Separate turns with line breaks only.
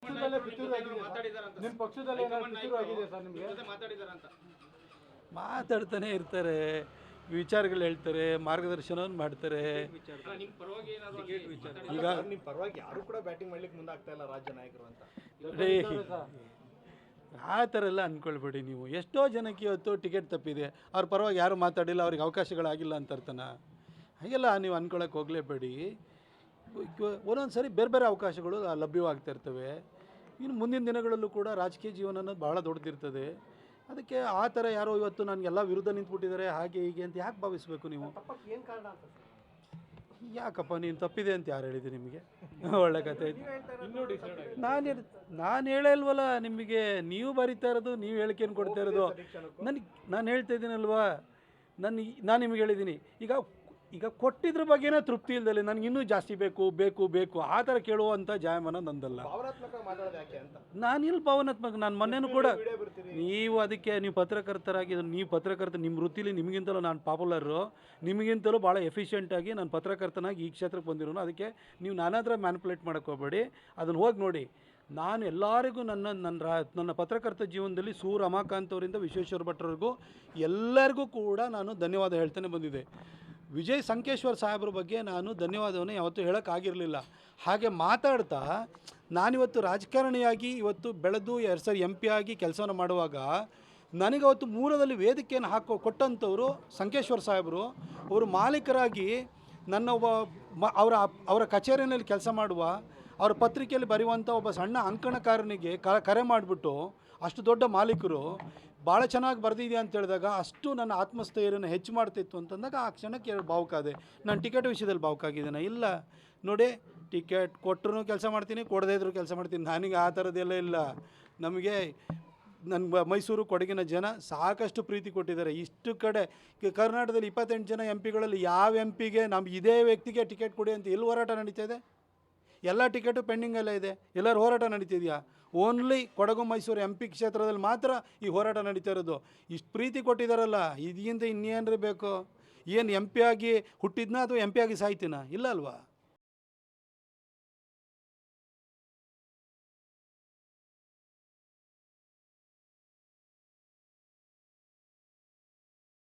ಪಕ್ಷದಲ್ಲೇ ಪಿತೂರು ಆಗಿದೆ. ನಿಮ್ಮ ಪಕ್ಷದಲ್ಲಿ ಏನಾದ್ರು ಪಿತೂರು ಆಗಿದೆ ಸರ್ ನಿಮಗೆ?
ಮಾತಾಡ್ತಾನೆ ಇರ್ತಾರೆ, ವಿಚಾರಗಳು ಹೇಳ್ತಾರೆ, ಮಾರ್ಗದರ್ಶನವನ್ನು ಮಾಡ್ತಾರೆ.
ಈಗ ನಿಮ್ಮ ಪರವಾಗಿ ಯಾರು ಕೂಡ ಬ್ಯಾಟಿಂಗ್ ಮಾಡ್ಲಿಕ್ಕೆ ಮುಂದಾಗ್ತಾ ಇಲ್ಲ ರಾಜ್ಯ ನಾಯಕರು ಅಂತ.
ಆ ಥರ ಎಲ್ಲ ಅಂದ್ಕೊಳ್ಬೇಡಿ ನೀವು. ಎಷ್ಟೋ ಜನಕ್ಕೆ ಇವತ್ತು ಟಿಕೆಟ್ ತಪ್ಪಿದೆ, ಅವ್ರ ಪರವಾಗಿ ಯಾರು ಮಾತಾಡಿಲ್ಲ, ಅವ್ರಿಗೆ ಅವಕಾಶಗಳಾಗಿಲ್ಲ ಅಂತ ಅರ್ಥನ? ಹಾಗೆಲ್ಲ ನೀವು ಅಂದ್ಕೊಳಕ್ಕೆ ಹೋಗಲೇಬೇಡಿ. ಒಂದೊಂದು ಸರಿ ಬೇರೆ ಬೇರೆ ಅವಕಾಶಗಳು ಲಭ್ಯವಾಗ್ತಾ ಇರ್ತವೆ. ಇನ್ನು ಮುಂದಿನ ದಿನಗಳಲ್ಲೂ ಕೂಡ ರಾಜಕೀಯ ಜೀವನ ಅನ್ನೋದು ಭಾಳ ದೊಡ್ಡದಿರ್ತದೆ. ಅದಕ್ಕೆ ಆ ಥರ ಯಾರೋ ಇವತ್ತು ನನಗೆಲ್ಲ ವಿರುದ್ಧ ನಿಂತ್ಬಿಟ್ಟಿದ್ದಾರೆ ಹಾಗೆ ಹೀಗೆ ಅಂತ ಯಾಕೆ ಭಾವಿಸಬೇಕು ನೀವು?
ಏನು ಕಾರಣ ಅಂತ
ಯಾಕಪ್ಪ ನೀನು ತಪ್ಪಿದೆ ಅಂತ ಯಾರು ಹೇಳಿದೆ ನಿಮಗೆ? ಒಳ್ಳೆ ಕತೆ ನಾನು ಹೇಳಲ್ವಲ್ಲ ನಿಮಗೆ, ನೀವು ಬರೀತಾ ಇರೋದು, ನೀವು ಹೇಳಿಕೆಯನ್ನು ಕೊಡ್ತಾ ಇರೋದು. ನಾನು ಹೇಳ್ತಾ ಇದ್ದೀನಲ್ವಾ, ನಾನು ನಿಮಗೆ ಹೇಳಿದ್ದೀನಿ. ಈಗ ಕೊಟ್ಟಿದ್ರ ಬಗ್ಗೆನೇ ತೃಪ್ತಿ ಇಲ್ದಲ್ಲಿ ನನಗೆ ಇನ್ನೂ ಜಾಸ್ತಿ ಬೇಕು ಬೇಕು ಬೇಕು ಆ ಥರ ಕೇಳುವಂಥ ಜಾಯಮಾನ ನಂದಲ್ಲ. ನಾನು ಇಲ್ಲಿ ಭಾವನಾತ್ಮಕ, ನಾನು ಮೊನ್ನೆನೂ ಕೂಡ ನೀವು ಅದಕ್ಕೆ ನೀವು ಪತ್ರಕರ್ತರಾಗಿ ನಿಮ್ಮ ವೃತ್ತಿಲಿ ನಿಮಗಿಂತಲೂ ನಾನು ಪಾಪ್ಯುಲರು, ನಿಮಗಿಂತಲೂ ಭಾಳ ಎಫಿಷಿಯೆಂಟಾಗಿ ನಾನು ಪತ್ರಕರ್ತನಾಗಿ ಈ ಕ್ಷೇತ್ರಕ್ಕೆ ಬಂದಿರೋನು. ಅದಕ್ಕೆ ನೀವು ನಾನಾದ್ರ ಮ್ಯಾನಿಪುಲೇಟ್ ಮಾಡೋಕ್ಕೆ ಹೋಗಬೇಡಿ. ಅದನ್ನು ಹೋಗಿ ನೋಡಿ. ನಾನು ಎಲ್ಲರಿಗೂ ನನ್ನ ಪತ್ರಕರ್ತ ಜೀವನದಲ್ಲಿ ಸು ರಮಾಕಾಂತ್ ಅವರಿಂದ ವಿಶ್ವೇಶ್ವರ ಭಟ್ರವರೆಗೂ ಎಲ್ಲರಿಗೂ ಕೂಡ ನಾನು ಧನ್ಯವಾದ ಹೇಳ್ತಾನೆ ಬಂದಿದ್ದೆ. ವಿಜಯ್ ಸಂಕೇಶ್ವರ್ ಸಾಹೇಬ್ರ ಬಗ್ಗೆ ನಾನು ಧನ್ಯವಾದವನ್ನು ಯಾವತ್ತೂ ಹೇಳೋಕ್ಕಾಗಿರಲಿಲ್ಲ. ಹಾಗೆ ಮಾತಾಡ್ತಾ ನಾನಿವತ್ತು ರಾಜಕಾರಣಿಯಾಗಿ ಇವತ್ತು ಬೆಳೆದು 2 ಸರಿ MP ಆಗಿ ಕೆಲಸವನ್ನು ಮಾಡುವಾಗ ನನಗೆ ಅವತ್ತು ಮೂಲದಲ್ಲಿ ವೇದಿಕೆಯನ್ನು ಕೊಟ್ಟಂಥವರು ಸಂಕೇಶ್ವರ್ ಸಾಹೇಬರು. ಅವರು ಮಾಲೀಕರಾಗಿ ನನ್ನ ಅವರ ಕಚೇರಿಯಲ್ಲಿ ಕೆಲಸ ಮಾಡುವ, ಅವರ ಪತ್ರಿಕೆಯಲ್ಲಿ ಬರೆಯುವಂಥ ಒಬ್ಬ ಸಣ್ಣ ಅಂಕಣಕಾರನಿಗೆ ಕರೆ ಮಾಡಿಬಿಟ್ಟು ಅಷ್ಟು ದೊಡ್ಡ ಮಾಲೀಕರು ಭಾಳ ಚೆನ್ನಾಗಿ ಬರೆದಿದೆಯಾ ಅಂತ ಹೇಳಿದಾಗ ಅಷ್ಟು ನನ್ನ ಆತ್ಮಸ್ಥೈರ್ಯನ ಹೆಚ್ಚು ಮಾಡ್ತಿತ್ತು ಅಂತಂದಾಗ ಆ ಕ್ಷಣಕ್ಕೆ ಭಾವುಕ ಆದೆ. ನಾನು ಟಿಕೆಟ್ ವಿಷಯದಲ್ಲಿ ಭಾವುಕ ಆಗಿದ್ದೇನೆ ಇಲ್ಲ ನೋಡಿ. ಟಿಕೆಟ್ ಕೊಟ್ಟರು ಕೆಲಸ ಮಾಡ್ತೀನಿ, ಕೊಡದೇ ಇದ್ರೂ ಕೆಲಸ ಮಾಡ್ತೀನಿ. ನನಗೆ ಆ ಥರದ್ದೆಲ್ಲ ಇಲ್ಲ. ನಮಗೆ ನನ್ನ ಮೈಸೂರು ಕೊಡಗಿನ ಜನ ಸಾಕಷ್ಟು ಪ್ರೀತಿ ಕೊಟ್ಟಿದ್ದಾರೆ. ಇಷ್ಟು ಕಡೆ ಕರ್ನಾಟಕದಲ್ಲಿ 28 ಜನ MP ಗಳಲ್ಲಿ ಯಾವ MPಗೆ ನಮ್ಮ ಇದೇ ವ್ಯಕ್ತಿಗೆ ಟಿಕೆಟ್ ಕೊಡಿ ಅಂತ ಎಲ್ಲಿ ಹೋರಾಟ ನಡೀತಾ ಇದೆ? ಎಲ್ಲ ಟಿಕೆಟು ಪೆಂಡಿಂಗೆಲ್ಲ ಇದೆ. ಎಲ್ಲರೂ ಹೋರಾಟ ನಡೀತಿದೆಯಾ? ಓನ್ಲಿ ಕೊಡಗು ಮೈಸೂರು MP ಕ್ಷೇತ್ರದಲ್ಲಿ ಮಾತ್ರ ಈ ಹೋರಾಟ ನಡೀತಾ ಇರೋದು. ಇಷ್ಟು ಪ್ರೀತಿ ಕೊಟ್ಟಿದ್ದಾರಲ್ಲ, ಇದಕ್ಕಿಂತ ಇನ್ನೇನ್ರಿ ಬೇಕು? ಏನು MP ಆಗಿ ಹುಟ್ಟಿದ್ನಾ ಅಥವಾ MP ಆಗಿ ಸಾಯ್ತೀನಾ? ಇಲ್ಲ ಅಲ್ವಾ?